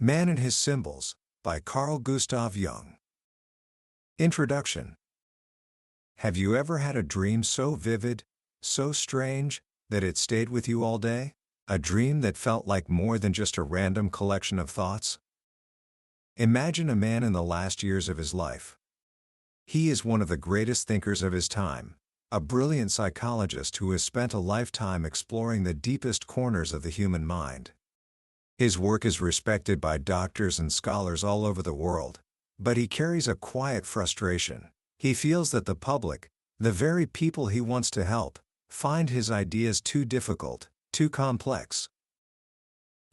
Man and His Symbols, by Carl Jung. Introduction. Have you ever had a dream so vivid, so strange, that it stayed with you all day? A dream that felt like more than just a random collection of thoughts? Imagine a man in the last years of his life. He is one of the greatest thinkers of his time, a brilliant psychologist who has spent a lifetime exploring the deepest corners of the human mind. His work is respected by doctors and scholars all over the world, but he carries a quiet frustration. He feels that the public, the very people he wants to help, find his ideas too difficult, too complex.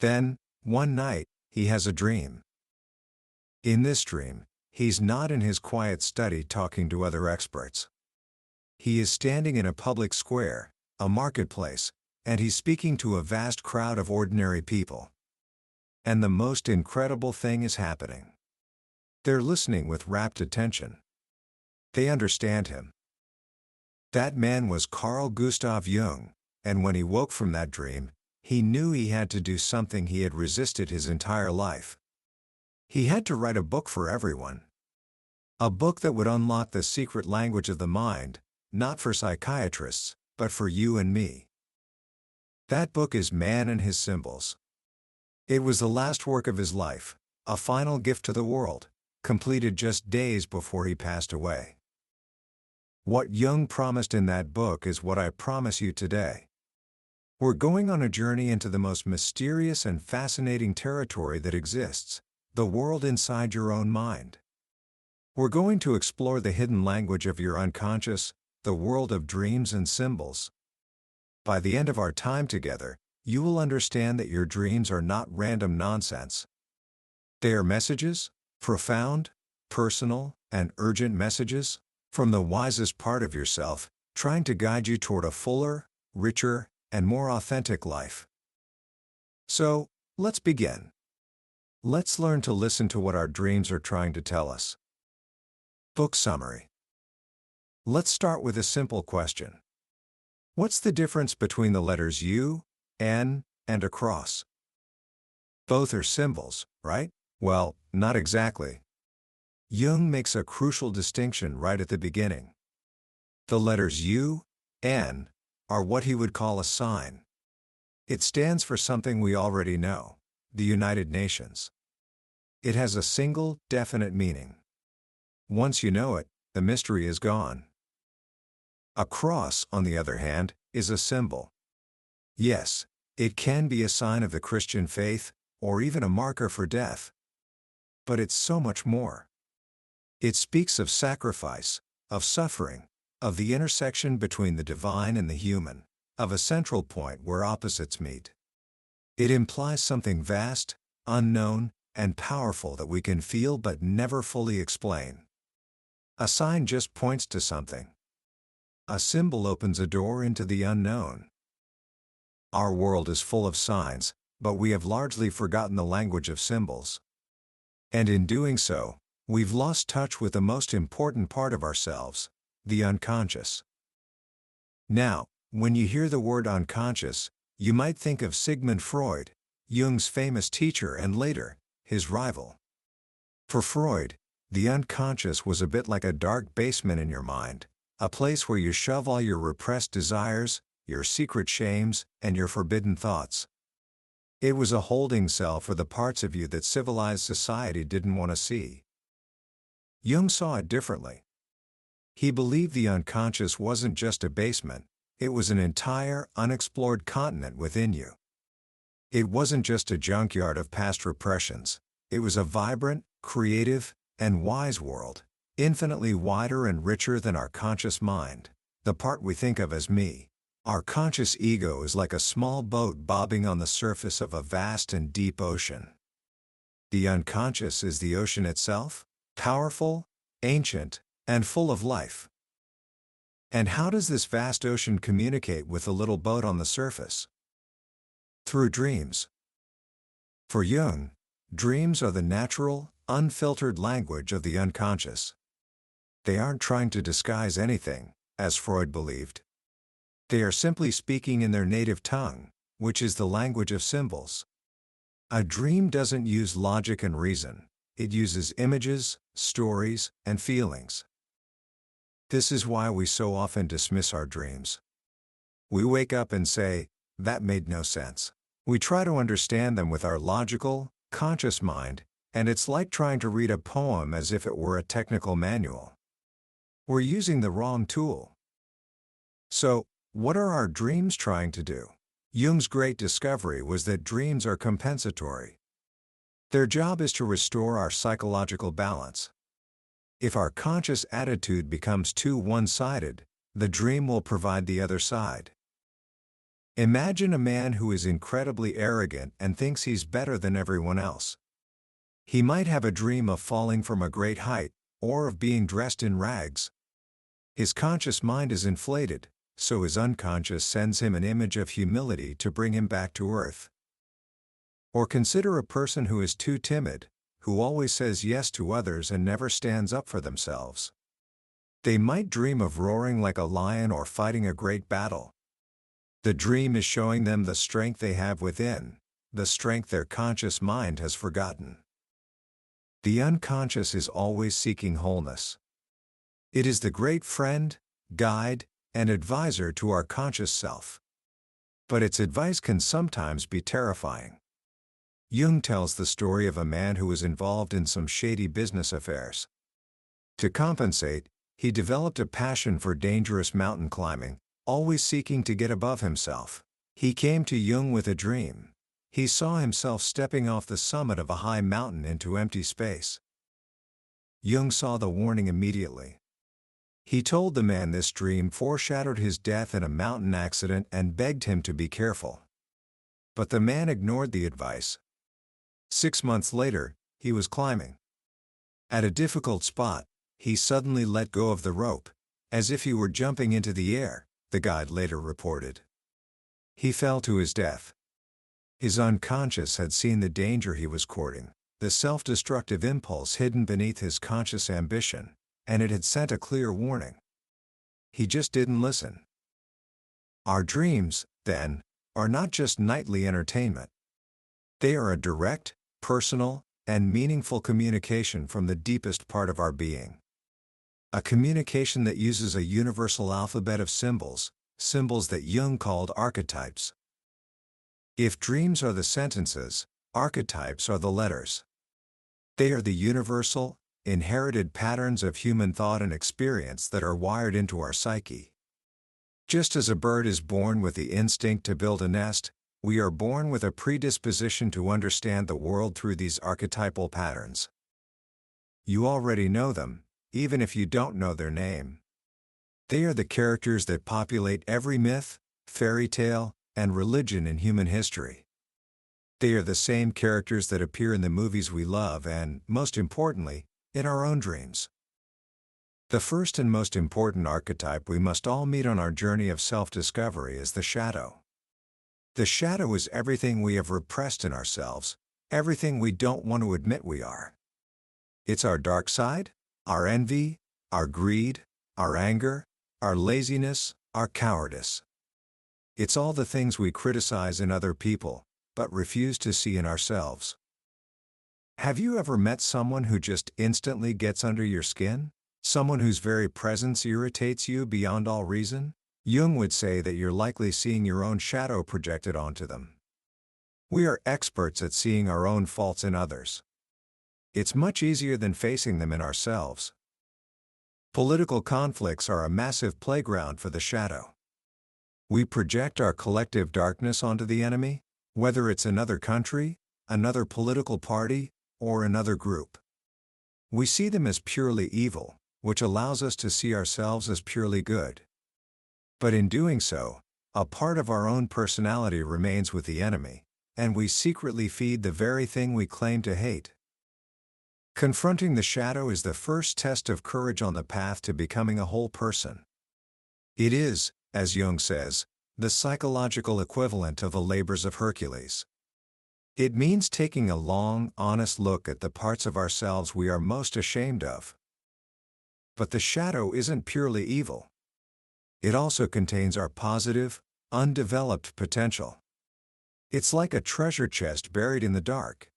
Then, one night, he has a dream. In this dream, he's not in his quiet study talking to other experts. He is standing in a public square, a marketplace, and he's speaking to a vast crowd of ordinary people. And the most incredible thing is happening. They're listening with rapt attention. They understand him. That man was Carl Jung, and when he woke from that dream, he knew he had to do something he had resisted his entire life. He had to write a book for everyone. A book that would unlock the secret language of the mind, not for psychiatrists, but for you and me. That book is Man and His Symbols. It was the last work of his life, a final gift to the world, completed just days before he passed away. What Jung promised in that book is what I promise you today. We're going on a journey into the most mysterious and fascinating territory that exists, the world inside your own mind. We're going to explore the hidden language of your unconscious, the world of dreams and symbols. By the end of our time together, you will understand that your dreams are not random nonsense. They are messages, profound, personal, and urgent messages, from the wisest part of yourself, trying to guide you toward a fuller, richer, and more authentic life. So, let's begin. Let's learn to listen to what our dreams are trying to tell us. Book summary. Let's start with a simple question. What's the difference between the letters U, N, and a cross? Both are symbols, right? Well, not exactly. Jung makes a crucial distinction right at the beginning. The letters U, N, are what he would call a sign. It stands for something we already know, the United Nations. It has a single, definite meaning. Once you know it, the mystery is gone. A cross, on the other hand, is a symbol. Yes, it can be a sign of the Christian faith, or even a marker for death. But it's so much more. It speaks of sacrifice, of suffering, of the intersection between the divine and the human, of a central point where opposites meet. It implies something vast, unknown, and powerful that we can feel but never fully explain. A sign just points to something. A symbol opens a door into the unknown. Our world is full of signs, but we have largely forgotten the language of symbols. And in doing so, we've lost touch with the most important part of ourselves, the unconscious. Now, when you hear the word unconscious, you might think of Sigmund Freud, Jung's famous teacher and later, his rival. For Freud, the unconscious was a bit like a dark basement in your mind, a place where you shove all your repressed desires, your secret shames, and your forbidden thoughts. It was a holding cell for the parts of you that civilized society didn't want to see. Jung saw it differently. He believed the unconscious wasn't just a basement, it was an entire, unexplored continent within you. It wasn't just a junkyard of past repressions, it was a vibrant, creative, and wise world, infinitely wider and richer than our conscious mind, the part we think of as me. Our conscious ego is like a small boat bobbing on the surface of a vast and deep ocean. The unconscious is the ocean itself, powerful, ancient, and full of life. And how does this vast ocean communicate with the little boat on the surface? Through dreams. For Jung, dreams are the natural, unfiltered language of the unconscious. They aren't trying to disguise anything, as Freud believed. They are simply speaking in their native tongue, which is the language of symbols. A dream doesn't use logic and reason. It uses images, stories, and feelings. This is why we so often dismiss our dreams. We wake up and say, "That made no sense." We try to understand them with our logical, conscious mind, and it's like trying to read a poem as if it were a technical manual. We're using the wrong tool. So, what are our dreams trying to do? Jung's great discovery was that dreams are compensatory. Their job is to restore our psychological balance. If our conscious attitude becomes too one-sided, the dream will provide the other side. Imagine a man who is incredibly arrogant and thinks he's better than everyone else. He might have a dream of falling from a great height, or of being dressed in rags. His conscious mind is inflated, so his unconscious sends him an image of humility to bring him back to earth. Or consider a person who is too timid, who always says yes to others and never stands up for themselves. They might dream of roaring like a lion or fighting a great battle. The dream is showing them the strength they have within, the strength their conscious mind has forgotten. The unconscious is always seeking wholeness. It is the great friend, guide, and advisor to our conscious self. But its advice can sometimes be terrifying. Jung tells the story of a man who was involved in some shady business affairs. To compensate, he developed a passion for dangerous mountain climbing, always seeking to get above himself. He came to Jung with a dream. He saw himself stepping off the summit of a high mountain into empty space. Jung saw the warning immediately. He told the man this dream foreshadowed his death in a mountain accident and begged him to be careful. But the man ignored the advice. 6 months later, he was climbing. At a difficult spot, he suddenly let go of the rope, as if he were jumping into the air, the guide later reported. He fell to his death. His unconscious had seen the danger he was courting, the self-destructive impulse hidden beneath his conscious ambition, and it had sent a clear warning. He just didn't listen. Our dreams, then, are not just nightly entertainment. They are a direct, personal, and meaningful communication from the deepest part of our being. A communication that uses a universal alphabet of symbols, symbols that Jung called archetypes. If dreams are the sentences, archetypes are the letters. They are the universal, inherited patterns of human thought and experience that are wired into our psyche. Just as a bird is born with the instinct to build a nest, we are born with a predisposition to understand the world through these archetypal patterns. You already know them, even if you don't know their name. They are the characters that populate every myth, fairy tale, and religion in human history. They are the same characters that appear in the movies we love and, most importantly, in our own dreams. The first and most important archetype we must all meet on our journey of self-discovery is the shadow. The shadow is everything we have repressed in ourselves, everything we don't want to admit we are. It's our dark side, our envy, our greed, our anger, our laziness, our cowardice. It's all the things we criticize in other people, but refuse to see in ourselves. Have you ever met someone who just instantly gets under your skin? Someone whose very presence irritates you beyond all reason? Jung would say that you're likely seeing your own shadow projected onto them. We are experts at seeing our own faults in others. It's much easier than facing them in ourselves. Political conflicts are a massive playground for the shadow. We project our collective darkness onto the enemy, whether it's another country, another political party, or another group. We see them as purely evil, which allows us to see ourselves as purely good. But in doing so, a part of our own personality remains with the enemy, and we secretly feed the very thing we claim to hate. Confronting the shadow is the first test of courage on the path to becoming a whole person. It is, as Jung says, the psychological equivalent of the labors of Hercules. It means taking a long, honest look at the parts of ourselves we are most ashamed of. But the shadow isn't purely evil. It also contains our positive, undeveloped potential. It's like a treasure chest buried in the dark.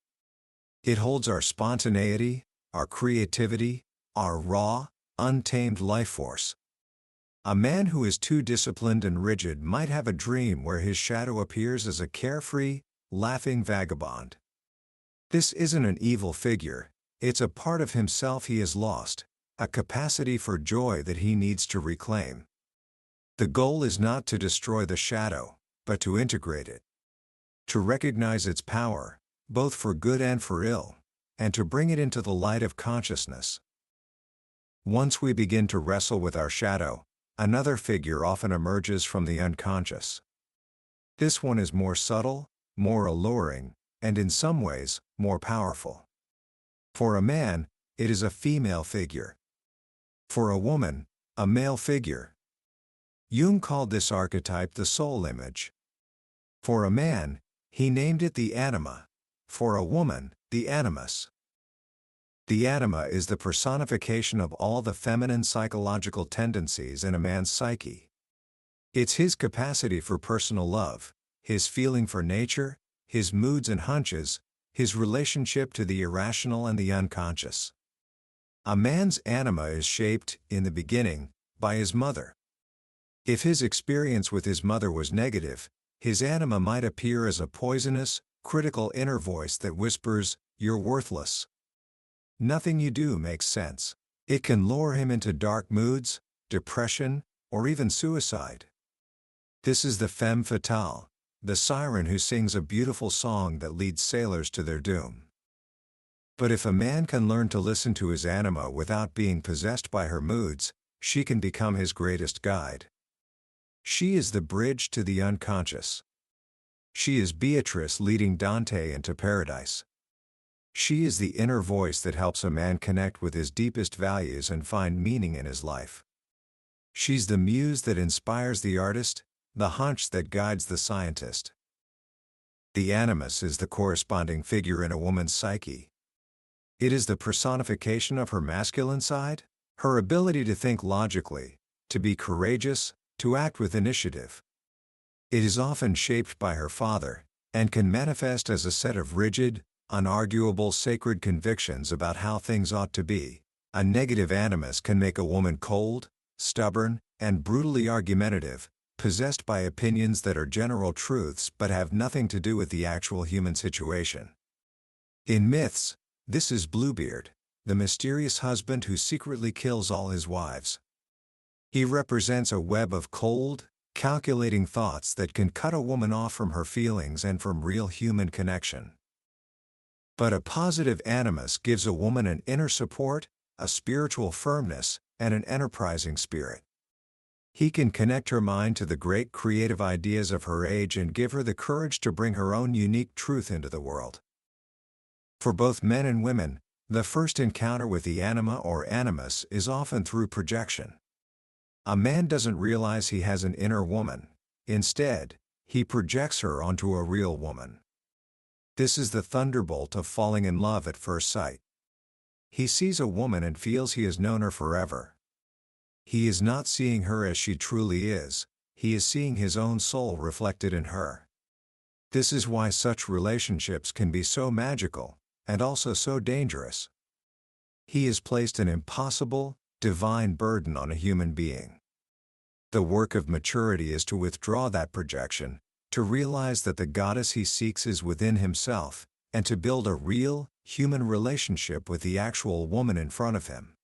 It holds our spontaneity, our creativity, our raw, untamed life force. A man who is too disciplined and rigid might have a dream where his shadow appears as a carefree, laughing vagabond. This isn't an evil figure, it's a part of himself he has lost, a capacity for joy that he needs to reclaim. The goal is not to destroy the shadow, but to integrate it. To recognize its power, both for good and for ill, and to bring it into the light of consciousness. Once we begin to wrestle with our shadow, another figure often emerges from the unconscious. This one is more subtle, more alluring, and in some ways, more powerful. For a man, it is a female figure. For a woman, a male figure. Jung called this archetype the soul image. For a man, he named it the anima. For a woman, the animus. The anima is the personification of all the feminine psychological tendencies in a man's psyche. It's his capacity for personal love, his feeling for nature, his moods and hunches, his relationship to the irrational and the unconscious. A man's anima is shaped, in the beginning, by his mother. If his experience with his mother was negative, his anima might appear as a poisonous, critical inner voice that whispers, "You're worthless. Nothing you do makes sense." It can lure him into dark moods, depression, or even suicide. This is the femme fatale, the siren who sings a beautiful song that leads sailors to their doom. But if a man can learn to listen to his anima without being possessed by her moods, she can become his greatest guide. She is the bridge to the unconscious. She is Beatrice leading Dante into paradise. She is the inner voice that helps a man connect with his deepest values and find meaning in his life. She's the muse that inspires the artist, the hunch that guides the scientist. The animus is the corresponding figure in a woman's psyche. It is the personification of her masculine side, her ability to think logically, to be courageous, to act with initiative. It is often shaped by her father, and can manifest as a set of rigid, unarguable sacred convictions about how things ought to be. A negative animus can make a woman cold, stubborn, and brutally argumentative, possessed by opinions that are general truths but have nothing to do with the actual human situation. In myths, this is Bluebeard, the mysterious husband who secretly kills all his wives. He represents a web of cold, calculating thoughts that can cut a woman off from her feelings and from real human connection. But a positive animus gives a woman an inner support, a spiritual firmness, and an enterprising spirit. He can connect her mind to the great creative ideas of her age and give her the courage to bring her own unique truth into the world. For both men and women, the first encounter with the anima or animus is often through projection. A man doesn't realize he has an inner woman. Instead, he projects her onto a real woman. This is the thunderbolt of falling in love at first sight. He sees a woman and feels he has known her forever. He is not seeing her as she truly is, he is seeing his own soul reflected in her. This is why such relationships can be so magical, and also so dangerous. He has placed an impossible, divine burden on a human being. The work of maturity is to withdraw that projection, to realize that the goddess he seeks is within himself, and to build a real, human relationship with the actual woman in front of him.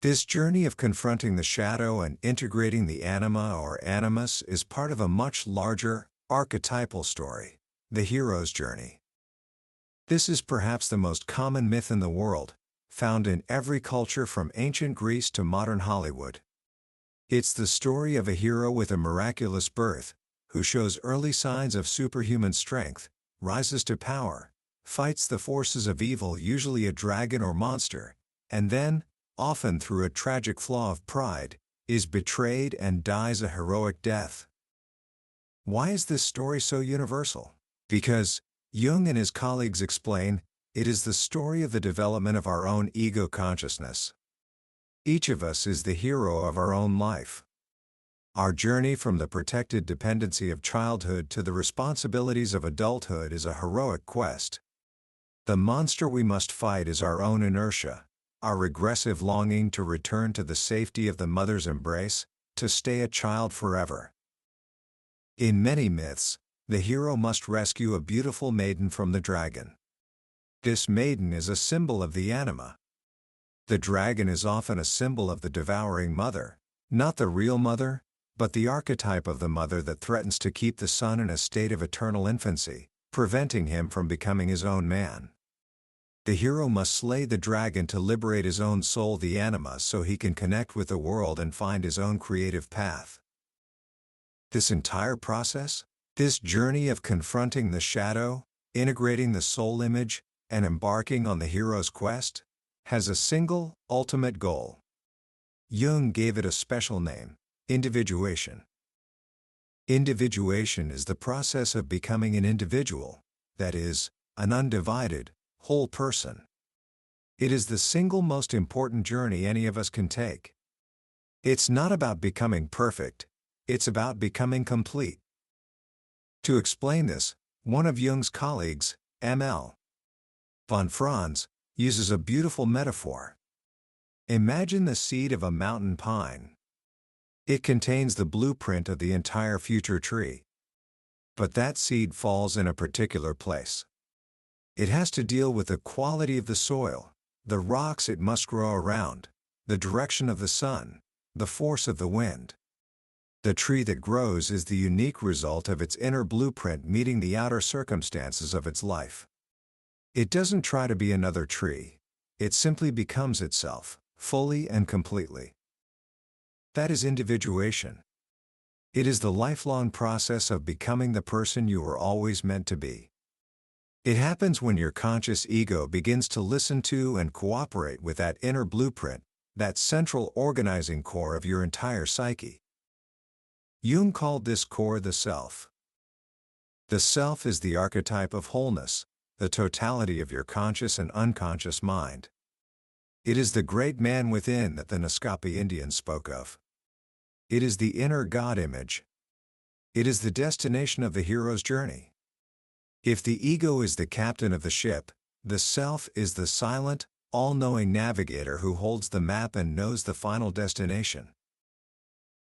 This journey of confronting the shadow and integrating the anima or animus is part of a much larger, archetypal story, the hero's journey. This is perhaps the most common myth in the world, found in every culture from ancient Greece to modern Hollywood. It's the story of a hero with a miraculous birth, who shows early signs of superhuman strength, rises to power, fights the forces of evil, usually a dragon or monster, and then, often through a tragic flaw of pride, is betrayed and dies a heroic death. Why is this story so universal? Because, Jung and his colleagues explain, it is the story of the development of our own ego consciousness. Each of us is the hero of our own life. Our journey from the protected dependency of childhood to the responsibilities of adulthood is a heroic quest. The monster we must fight is our own inertia, our regressive longing to return to the safety of the mother's embrace, to stay a child forever. In many myths, the hero must rescue a beautiful maiden from the dragon. This maiden is a symbol of the anima. The dragon is often a symbol of the devouring mother, not the real mother, but the archetype of the mother that threatens to keep the son in a state of eternal infancy, preventing him from becoming his own man. The hero must slay the dragon to liberate his own soul, the anima, so he can connect with the world and find his own creative path. This entire process, this journey of confronting the shadow, integrating the soul image, and embarking on the hero's quest, has a single, ultimate goal. Jung gave it a special name: individuation. Individuation is the process of becoming an individual, that is, an undivided, whole person. It is the single most important journey any of us can take. It's not about becoming perfect, it's about becoming complete. To explain this, one of Jung's colleagues, M.L. von Franz, uses a beautiful metaphor. Imagine the seed of a mountain pine. It contains the blueprint of the entire future tree. But that seed falls in a particular place. It has to deal with the quality of the soil, the rocks it must grow around, the direction of the sun, the force of the wind. The tree that grows is the unique result of its inner blueprint meeting the outer circumstances of its life. It doesn't try to be another tree. It simply becomes itself, fully and completely. That is individuation. It is the lifelong process of becoming the person you were always meant to be. It happens when your conscious ego begins to listen to and cooperate with that inner blueprint, that central organizing core of your entire psyche. Jung called this core the self. The self is the archetype of wholeness, the totality of your conscious and unconscious mind. It is the great man within that the Naskapi Indians spoke of. It is the inner God image. It is the destination of the hero's journey. If the ego is the captain of the ship, the self is the silent, all-knowing navigator who holds the map and knows the final destination.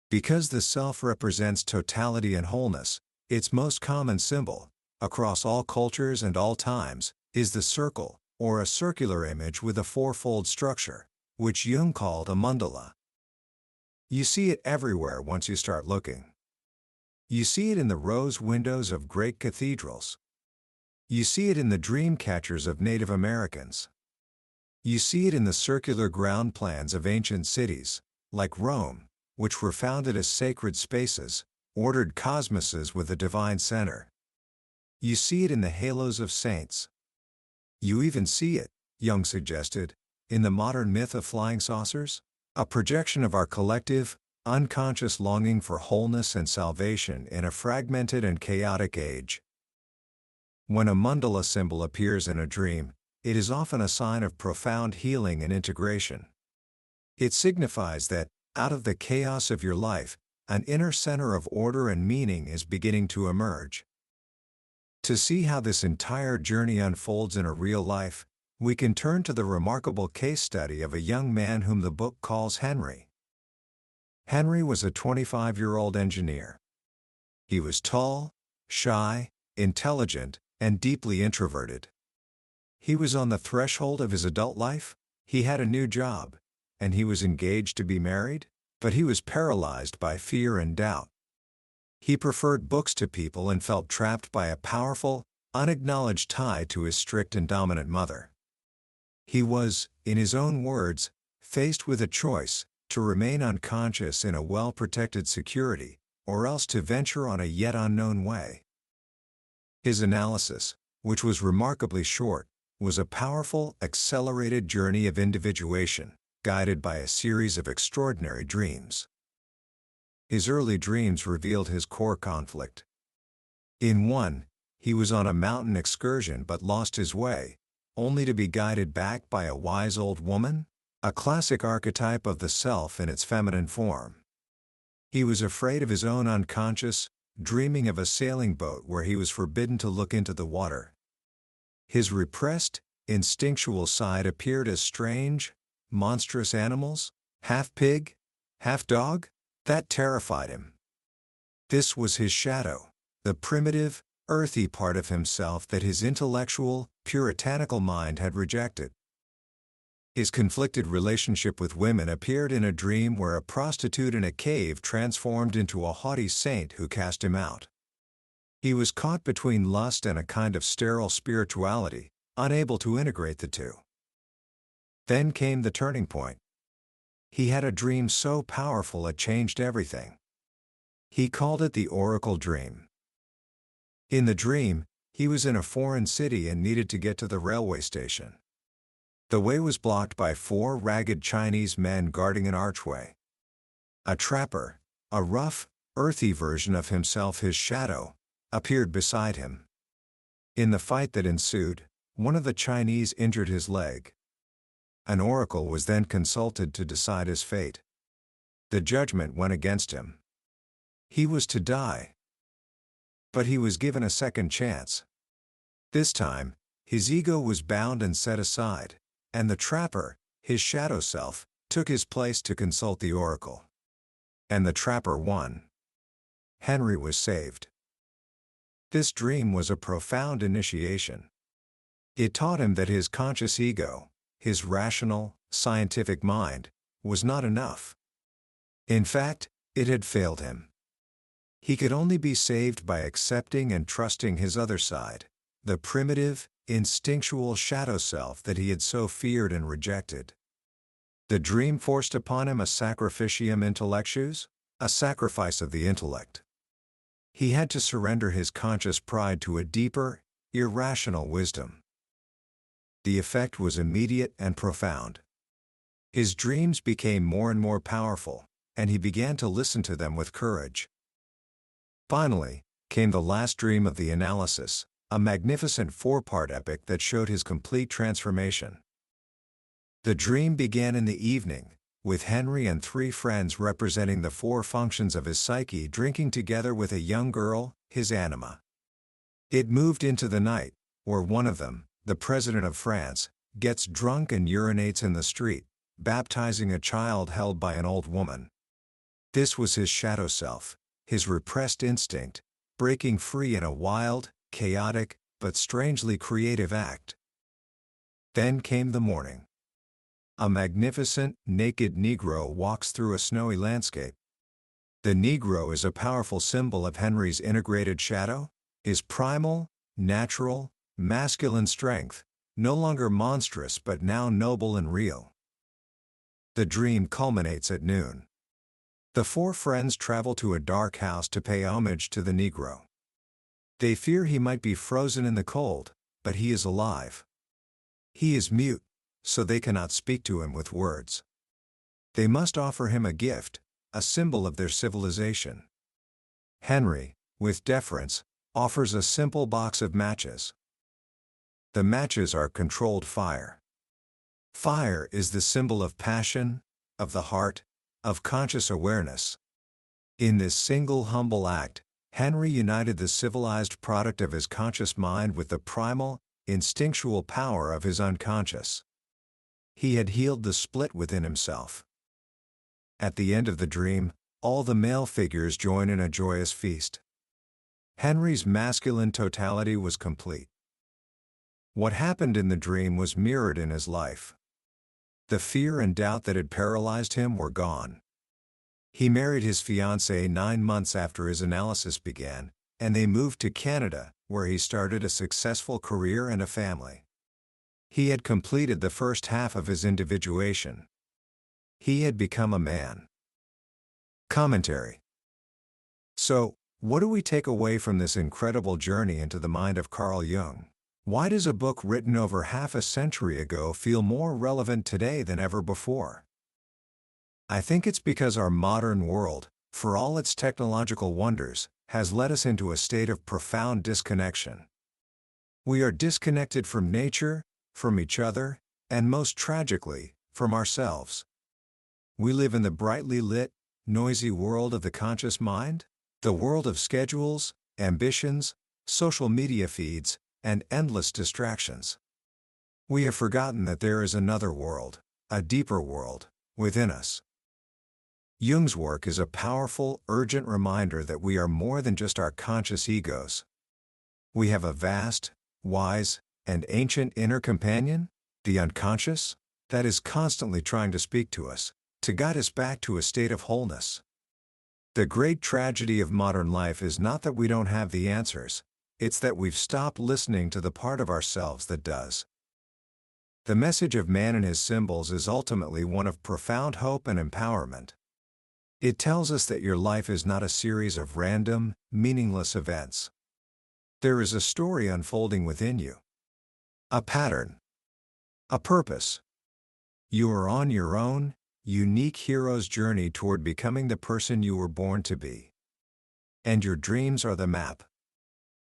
Because the self represents totality and wholeness, its most common symbol, across all cultures and all times, is the circle, or a circular image with a fourfold structure, which Jung called a mandala. You see it everywhere once you start looking. You see it in the rose windows of great cathedrals. You see it in the dream catchers of Native Americans. You see it in the circular ground plans of ancient cities, like Rome, which were founded as sacred spaces, ordered cosmoses with a divine center. You see it in the halos of saints. You even see it, Jung suggested, in the modern myth of flying saucers, a projection of our collective, unconscious longing for wholeness and salvation in a fragmented and chaotic age. When a mandala symbol appears in a dream, it is often a sign of profound healing and integration. It signifies that, out of the chaos of your life, an inner center of order and meaning is beginning to emerge. To see how this entire journey unfolds in a real life, we can turn to the remarkable case study of a young man whom the book calls Henry. Henry was a 25-year-old engineer. He was tall, shy, intelligent, and deeply introverted. He was on the threshold of his adult life, he had a new job, and he was engaged to be married, but he was paralyzed by fear and doubt. He preferred books to people and felt trapped by a powerful, unacknowledged tie to his strict and dominant mother. He was, in his own words, faced with a choice: to remain unconscious in a well-protected security, or else to venture on a yet unknown way. His analysis, which was remarkably short, was a powerful, accelerated journey of individuation, guided by a series of extraordinary dreams. His early dreams revealed his core conflict. In one, he was on a mountain excursion but lost his way, only to be guided back by a wise old woman, a classic archetype of the self in its feminine form. He was afraid of his own unconscious, dreaming of a sailing boat where he was forbidden to look into the water. His repressed, instinctual side appeared as strange, monstrous animals, half pig, half dog, that terrified him. This was his shadow, the primitive, earthy part of himself that his intellectual, puritanical mind had rejected. His conflicted relationship with women appeared in a dream where a prostitute in a cave transformed into a haughty saint who cast him out. He was caught between lust and a kind of sterile spirituality, unable to integrate the two. Then came the turning point. He had a dream so powerful it changed everything. He called it the Oracle Dream. In the dream, he was in a foreign city and needed to get to the railway station. The way was blocked by 4 ragged Chinese men guarding an archway. A trapper, a rough, earthy version of himself, his shadow, appeared beside him. In the fight that ensued, one of the Chinese injured his leg. An oracle was then consulted to decide his fate. The judgment went against him. He was to die. But he was given a second chance. This time, his ego was bound and set aside, and the trapper, his shadow self, took his place to consult the oracle. And the trapper won. Henry was saved. This dream was a profound initiation. It taught him that his conscious ego, his rational, scientific mind, was not enough. In fact, it had failed him. He could only be saved by accepting and trusting his other side, the primitive, instinctual shadow self that he had so feared and rejected. The dream forced upon him a sacrificium intellectus, a sacrifice of the intellect. He had to surrender his conscious pride to a deeper, irrational wisdom. The effect was immediate and profound. His dreams became more and more powerful, and he began to listen to them with courage. Finally, came the last dream of the analysis, a magnificent 4-part epic that showed his complete transformation. The dream began in the evening, with Henry and 3 friends representing the 4 functions of his psyche drinking together with a young girl, his anima. It moved into the night, where one of them, the president of France, gets drunk and urinates in the street, baptizing a child held by an old woman. This was his shadow self, his repressed instinct, breaking free in a wild, chaotic, but strangely creative act. Then came the morning. A magnificent, naked Negro walks through a snowy landscape. The Negro is a powerful symbol of Henry's integrated shadow, his primal, natural, masculine strength, no longer monstrous but now noble and real. The dream culminates at noon. The 4 friends travel to a dark house to pay homage to the Negro. They fear he might be frozen in the cold, but he is alive. He is mute, so they cannot speak to him with words. They must offer him a gift, a symbol of their civilization. Henry, with deference, offers a simple box of matches. The matches are controlled fire. Fire is the symbol of passion, of the heart, of conscious awareness. In this single humble act, Henry united the civilized product of his conscious mind with the primal, instinctual power of his unconscious. He had healed the split within himself. At the end of the dream, all the male figures join in a joyous feast. Henry's masculine totality was complete. What happened in the dream was mirrored in his life. The fear and doubt that had paralyzed him were gone. He married his fiancée 9 months after his analysis began, and they moved to Canada, where he started a successful career and a family. He had completed the first half of his individuation. He had become a man. Commentary. So, what do we take away from this incredible journey into the mind of Carl Jung? Why does a book written over half a century ago feel more relevant today than ever before? I think it's because our modern world, for all its technological wonders, has led us into a state of profound disconnection. We are disconnected from nature, from each other, and most tragically, from ourselves. We live in the brightly lit, noisy world of the conscious mind? The world of schedules, ambitions, social media feeds, and endless distractions. We have forgotten that there is another world, a deeper world, within us. Jung's work is a powerful, urgent reminder that we are more than just our conscious egos. We have a vast, wise, and ancient inner companion, the unconscious, that is constantly trying to speak to us, to guide us back to a state of wholeness. The great tragedy of modern life is not that we don't have the answers, it's that we've stopped listening to the part of ourselves that does. The message of Man and His Symbols is ultimately one of profound hope and empowerment. It tells us that your life is not a series of random, meaningless events. There is a story unfolding within you. A pattern. A purpose. You are on your own, unique hero's journey toward becoming the person you were born to be. And your dreams are the map.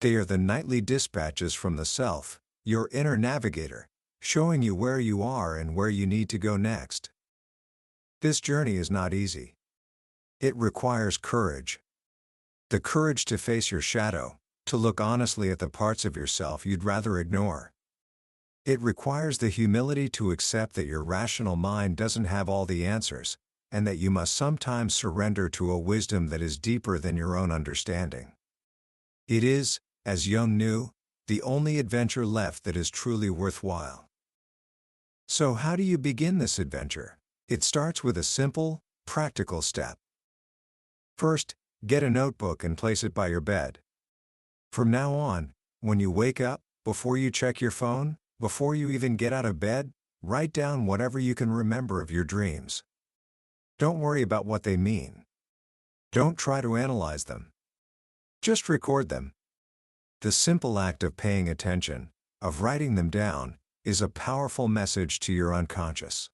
They are the nightly dispatches from the self, your inner navigator, showing you where you are and where you need to go next. This journey is not easy. It requires courage. The courage to face your shadow, to look honestly at the parts of yourself you'd rather ignore. It requires the humility to accept that your rational mind doesn't have all the answers, and that you must sometimes surrender to a wisdom that is deeper than your own understanding. It is, as Jung knew, the only adventure left that is truly worthwhile. So how do you begin this adventure? It starts with a simple, practical step. First, get a notebook and place it by your bed. From now on, when you wake up, before you check your phone, before you even get out of bed, write down whatever you can remember of your dreams. Don't worry about what they mean. Don't try to analyze them. Just record them. The simple act of paying attention, of writing them down, is a powerful message to your unconscious.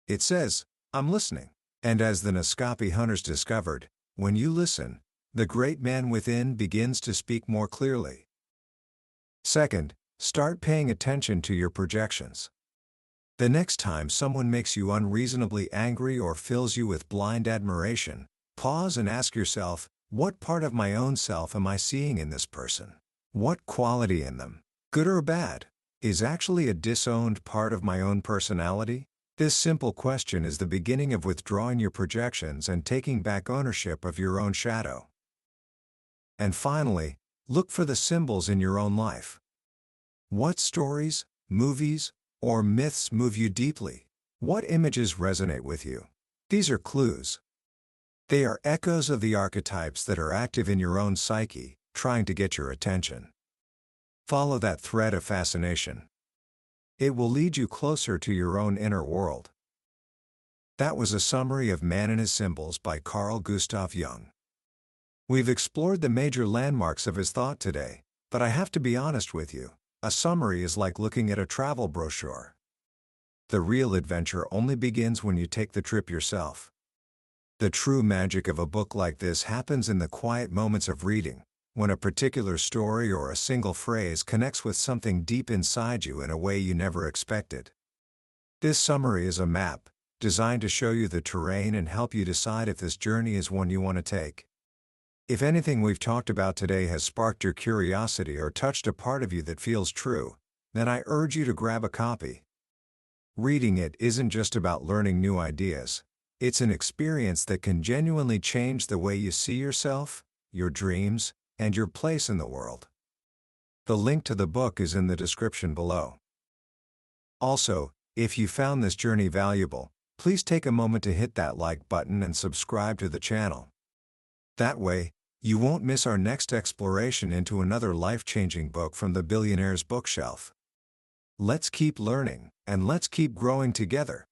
It says, "I'm listening." And as the Naskapi hunters discovered, when you listen, the great man within begins to speak more clearly. Second, start paying attention to your projections. The next time someone makes you unreasonably angry or fills you with blind admiration, pause and ask yourself, what part of my own self am I seeing in this person? What quality in them, good or bad, is actually a disowned part of my own personality? This simple question is the beginning of withdrawing your projections and taking back ownership of your own shadow. And finally, look for the symbols in your own life. What stories, movies, or myths move you deeply? What images resonate with you? These are clues. They are echoes of the archetypes that are active in your own psyche, trying to get your attention. Follow that thread of fascination. It will lead you closer to your own inner world. That was a summary of Man and His Symbols by Carl Gustav Jung. We've explored the major landmarks of his thought today, but I have to be honest with you, a summary is like looking at a travel brochure. The real adventure only begins when you take the trip yourself. The true magic of a book like this happens in the quiet moments of reading, when a particular story or a single phrase connects with something deep inside you in a way you never expected. This summary is a map, designed to show you the terrain and help you decide if this journey is one you want to take. If anything we've talked about today has sparked your curiosity or touched a part of you that feels true, then I urge you to grab a copy. Reading it isn't just about learning new ideas, it's an experience that can genuinely change the way you see yourself, your dreams, and your place in the world. The link to the book is in the description below. Also, if you found this journey valuable, please take a moment to hit that like button and subscribe to the channel. That way, you won't miss our next exploration into another life-changing book from the billionaire's bookshelf. Let's keep learning, and let's keep growing together.